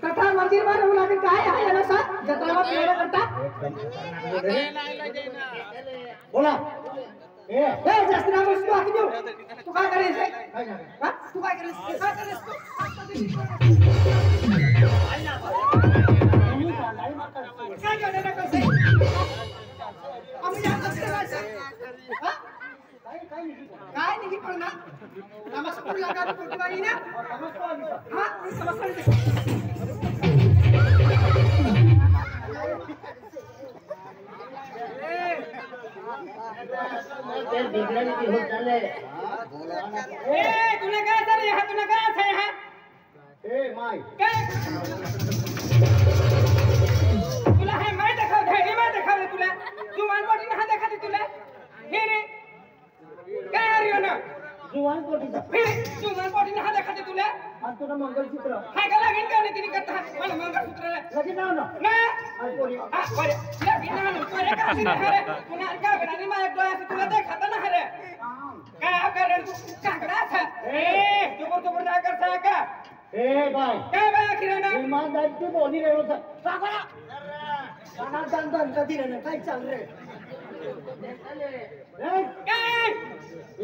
कथा मंदिर में रहू लागेल काय आहे याला सा जत्रा में पेड़ करता बोला ए जसना मस्त आके देऊ तू काय करायचं हां तू काय करायचं काय करायचं काय करणार कसं आम्ही जास्त करायचं हां काय निघी पडना नमस्कार लगा पोटवाई ना हां नमस्कार तेल बिगड़ने की हो चले तूने क्या करे है तूने क्या थे है ए माई क्या तुला है मैं देखा ढेरी में देखा रे तुला तू वन बॉडी नहीं देखा थी तुला हे रे क्या आ रही हो ना जुवान कोटी दा फिर तू वन बॉडी नहीं देखा थी तुला आज तो मंगलसूत्र है का लगन का नहीं करता मला मंगलसूत्र लगे ना ना ना आज कोरी हां बोले लगन ना तो रे का सी है रे तूने का बना नहीं मैं डोया से तुला देखा था ना है रे क्या कर रहे तू कांगड़ा था ए जोर ना करता का ए भाई क्या बाय किराना ईमानदारी की बोली रहे हो सर सागरा खाना दंदन कदी रहने काय चल रे क्या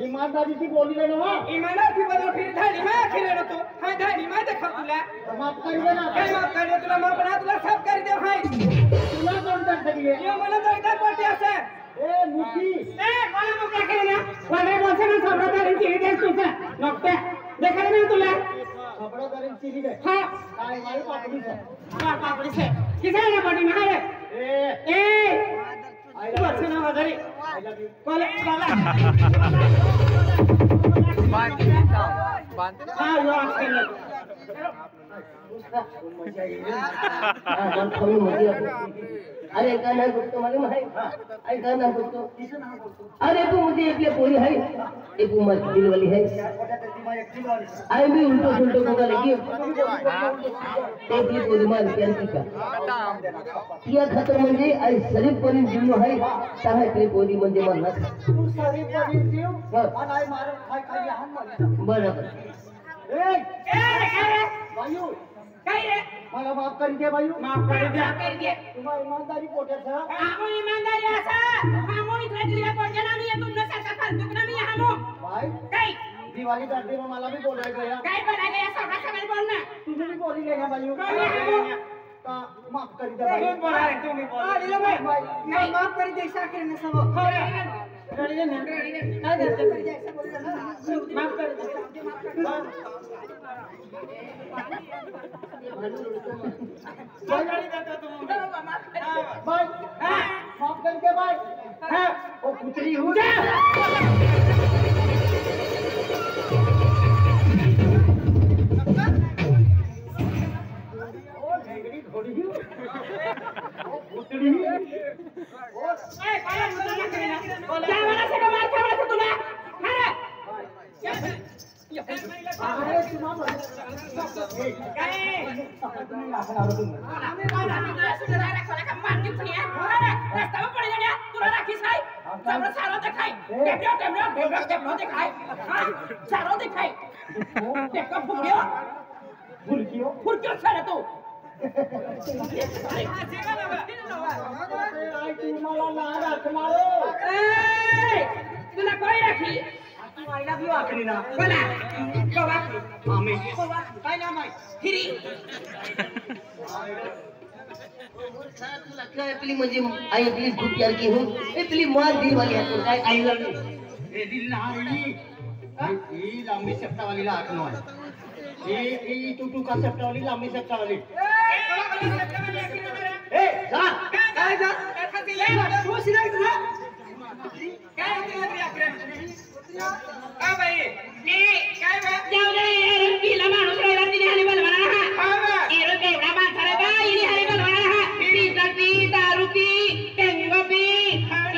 ईमानदारी की बोली रहे हो ईमानदार की बदल फिर धाड़ी में किराना तू हां धाड़ी में देखा तुला माफ कर दे ना क्या माफ कर दे तुला माफ बना तुला सब कर दे भाई तुला कोण कर दिए ये मला दळदा पाटी असे ए मुकी ए मला मुका केला मला बोलसे ना सबरादारी की दे तुझा नक्ते देखा नाही तुला खबरदारी चिरी दे हां काय मारी पापडी से हां पापडी से किसे ना पाटी में रे ए आई लव यू ना वदरी आई लव यू कोले कोला हां यो आखिर अरे गाना गुप्तो मालूम है अरे गाना गुप्तो अरे तू मुझे एक ये पूरी है एक उम्र दिल वाली है अरे मैं उल्टो उल्टो को लगी एक ये पूरी मार केली का या खतर म्हणजे आई शरीफ परी जीव है ताहे ते पूरी म्हणजे मला तू शरीफ परी जीव आणि आई मार खाय खाय लहान मला बरोबर ए वायू काय रे मला माफ कर दे वायू माफ कर दे तुम्हाला ईमानदारी पोटाचा हमो ईमानदारी असा हमो इथला जिल्हा पडते ना मी तुमने सासा फालतू ना मी हमो भाई काय दिवाळी करते में मला भी बोलाय गया काय बनाय गया सगळा सगळं बोल ना तुम्ही भी बोली गया वायू का माफ कर दे भाई बोल रहा है तुम्ही बोल दिलो भाई माफ कर दे साखर ने सब हो रे ना काय करते ऐसा बोल ना माफ कर दे भाई माफ कर दे भाई हां वो पुतली हूं घोड़ी पुतली ओ ए काय बोल क्या वाला से मार क्या वाला से तुला अरे अरे तुम्हा काय आम्ही सुंदर आहे खोला का मार की फुनिया रस्ता में पड़ गया तुला राखी साई सब सारो दिखाई टेबलो दिखाई हां सारो दिखाई देखो फुरकियो सारे तू तुला कोई राखी आई लव यू आखरी ना बोला कोवाकी मामी काय नाम आहे हिरी तुला काय आपली म्हणजे आई आपली खूप प्यार की हूं आपली मार दिल वाली है काय आई लव यू ए दिल नाही ही लांबी सप्ता वाली ला आखनो है ये टू का सप्ता वाली लांबी सप्ता वाली ए जा काय जा काय तू सिनाई तुला काय होती आपल्या का भाई काय जाऊ दे यार पीला माणूस राहिला तिने हरी बोलवाना हा एरो केवढा माणसाला का इने हरी बोलवाना हा पीता पी दारू पी टेंगो पी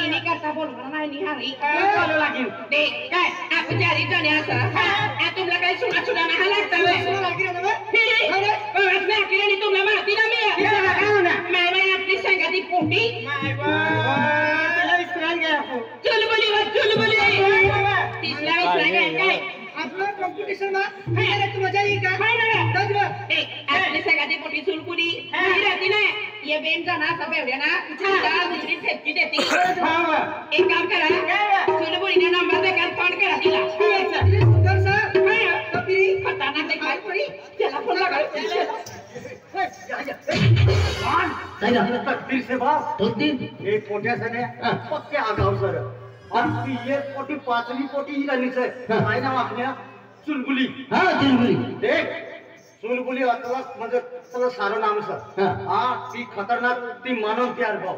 इने करता बोलवाना नाही नि हरी बोलू लागेल दे काय आपण जारी जाणे असं हा तुमला काय सुना सुना नाही लागतं वे सुना लागेल ना अरे बस मी अकेले तुमला मारती ना मी मैं अपनी संगति पोटी माय गॉड इस्रायल गया चुलबुली तीसरा इस्रायल गया आपलं कॉम्पिटिशन में है रे तू मजा येईल का हाय ना दजवा ए आपली संगति मोठी चुलकुली ही रहती ना ये बेनचा ना सब एवढ्या ना चार दुसरी ठेपची देते एक काम करा चुलकुलीने नंबर दे कर फोन करा तिला सुंदर सर कभी खतरनाक दिखाई पड़ी चला फोन लगा तकदीर से बाप एक पोट्या सने पक्के आगाव सर और ये पोटी पाचली पोटी ही करनी से काय नाव आपल्या चुलबुली हा चुलबुली देख चुलबुली अतला म्हणजे त्याला सारं नाम सर हा ती खतरनाक ती मानव तयार भाव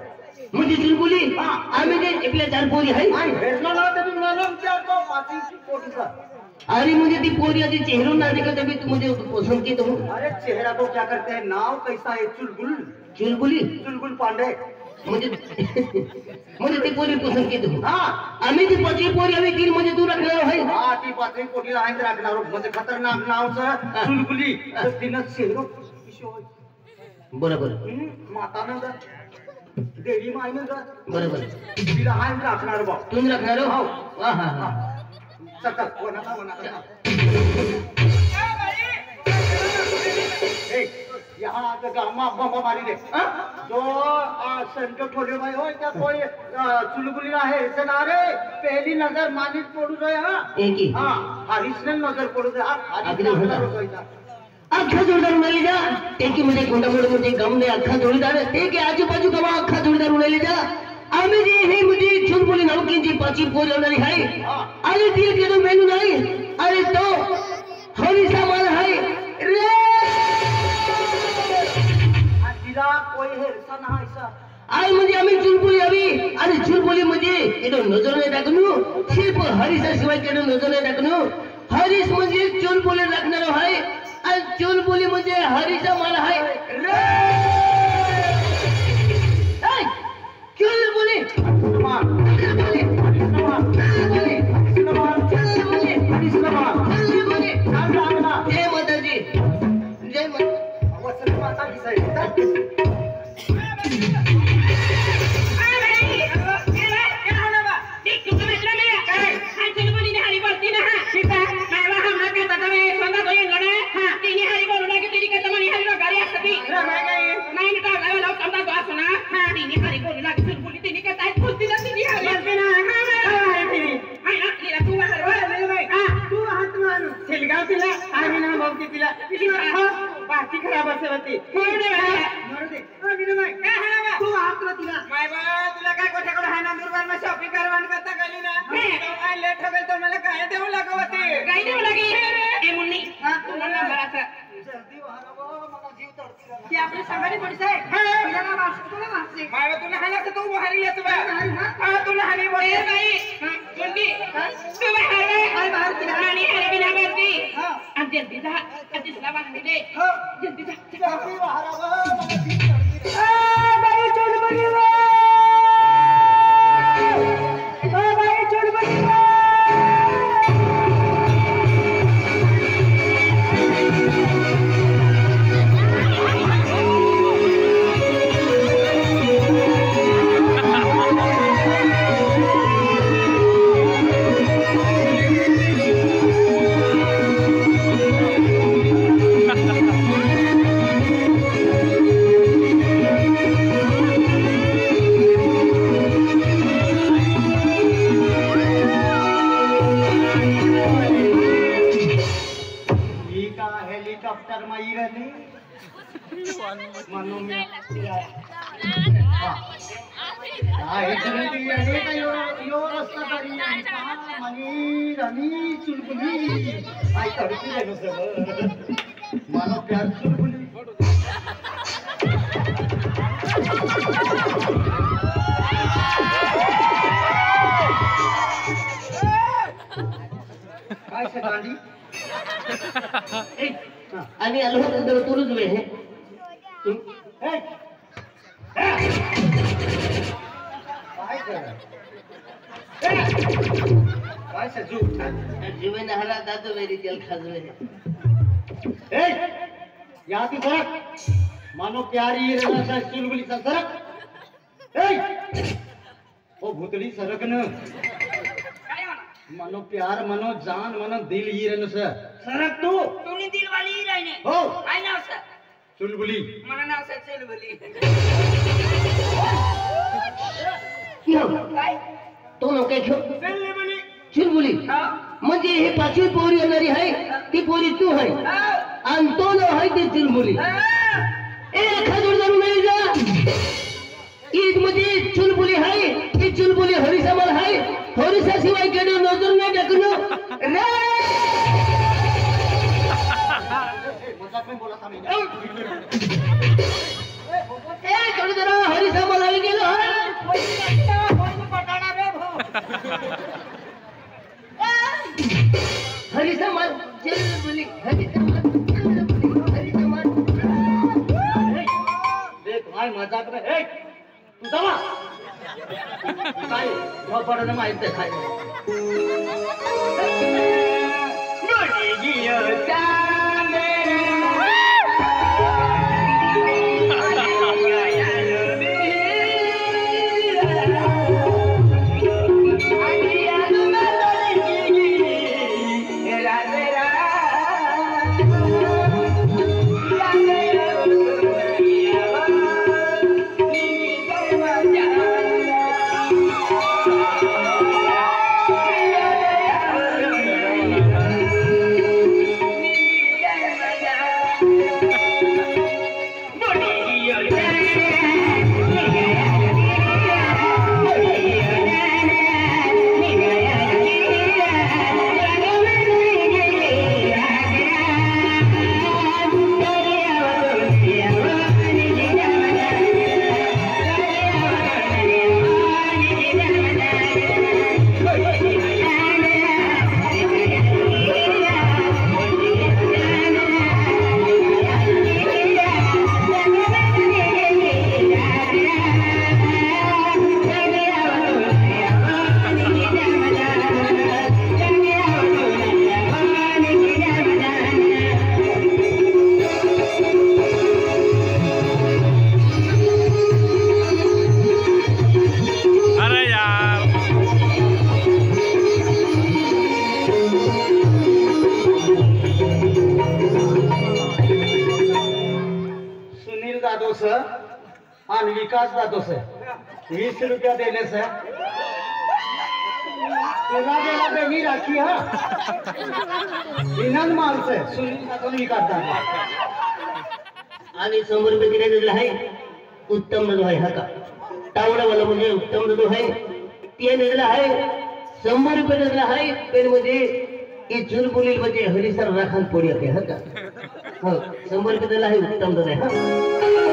म्हणजे चुलबुली आम्ही जे एकल्या चार पोरी आहे भेटला ना तरी मानव तयार भाव पाचली पोटी सर अरे मुझे ती पोरी अजी चेहरा ना देखा तभी तू मुझे पसंद की तुम अरे चेहरा को क्या करते हैं नाव कैसा है चुलबुल चुलबुली चुलबुल पांडे मुझे मुझे ती पोरी पसंद की तुम हाँ आम्ही ती पाचवी पोरी आम्ही तीन म्हणजे तू रखणार आहे हा ती पाचवी पोटीला आहे राखणार म्हणजे खतरनाक नाव सर चुलबुली तर तिनं चेहरा बरोबर मातानं का देवी मायनं का बरोबर तिला आहे राखणार भाऊ तुम्ही रखणार हो हा हा हा चल वनाला यहाँ गामा बम्बा मारी दे जो संकट ठोले भाई हो क्या कोई चुलबुली आहे ऐसे ना रे पहली नजर मानित पडू जाय एक ही हाँ हरीशने नजर पडू जाय अख्खा जोडदार उडाली जा ते की म्हणजे कोंडामोड म्हणजे गम ने अख्खा जोडदार ते की आजूबाजू गवा अख्खा जोडदार उडाली जा आम्ही जी हे म्हणजे चुलबुली नावकींची पाचवी पोर होणारी आहे आणि ती केलं मेनू नाही अरे तो हरीचा माल आहे रे तिला कोई हेरसा ना ऐसा आई म्हणजे आम्ही चुलबुली हवी आणि चुलबुली म्हणजे केलं नजर नाही टाकणू शिल्प हरीचा शिवाय केलं नजर नाही टाकणू हरीश म्हणजे चुलबुली राखणार आहे आणि चुलबुली म्हणजे हरीचा माल आहे रे चुलबुली जय माताजी जय माता बाकी खराब असेल ती तू हात तिला माय बा तुला काय कोठ्याकडे आहे ना दुर्बार में शॉपिंग करवान करता गेली ना काय लेट हो गेल तर मला काय देऊ लागवते काय देऊ लागी ए मुन्नी तुला नंबर असा जल्दी वाहना मला जीव तडती की आपली संगाडी पडसे तुला ना वाचतो तुला वाचते माय बा तुला हाना तू बाहेर येतो बा हा तुला हानी बोल ए बाई मुन्नी तू बाहेर हाय बाहेर तिला आणि हरी बिना करती आणि जल्दी जा तिसला बांधली दे जल्दी जा जल्दी वाहना मला जीव तडती बाई चुलबुली बाई चुलबुली हेलिकॉप्टर माई रहने मनो में यो रस्ता तरी मनी रनी चुलबुली आई तडकी रहनो सब मानो प्यार चुलबुली काय से गांधी आणि आलो तर तुरुच वे हे काय से जू जीवे नहला दादो मेरी तेल खाजवे ए यहाँ की सरक मानो प्यारी ये रहना सा चुलबुली सा सरक ए ओ भूतड़ी सरक न मनो प्यार मनो जान मनो दिल ही रहना सा सरक तू तुम्ही दिल वाली ही राहिने हो काय नाव सर चुलबुली मला नाव असं चुलबुली क्यों काय तो लोक काय घेऊ चुलबुली चुलबुली हा म्हणजे हे पाचवी पोरी येणारी आहे ती पोरी तू आहे हा आणि तो नाव आहे ते चुलबुली हा एक हजार जाऊन नाही जा ईद मध्ये चुलबुली आहे ती चुलबुली हरिसमल आहे हरिसा शिवाय केडे नजर नाही टाकणं रे मजाक में बोला था मैं ए थोडी जरा हरिसमल आली गेलो हरिसमल चुलबुली हरिसमल हरिसमल देख भाई मजाक में ए तू दवा काय झोपडा माहित आहे काय आणि विकास जातो सर 20 रुपया देने सर तुला देला देवी राखी हा इनाम माल से सुनील जातो विकास जातो आणि 100 रुपये दिले दिले आहे उत्तम नदो आहे हा का तावडा वाला म्हणजे उत्तम नदो आहे ते दिलेला आहे 100 रुपये दिलेला आहे पेन म्हणजे ही चुलबुली म्हणजे हरिसर राखण पोडी आहे हा का हो 100 रुपये दिलेला आहे उत्तम नदो आहे हा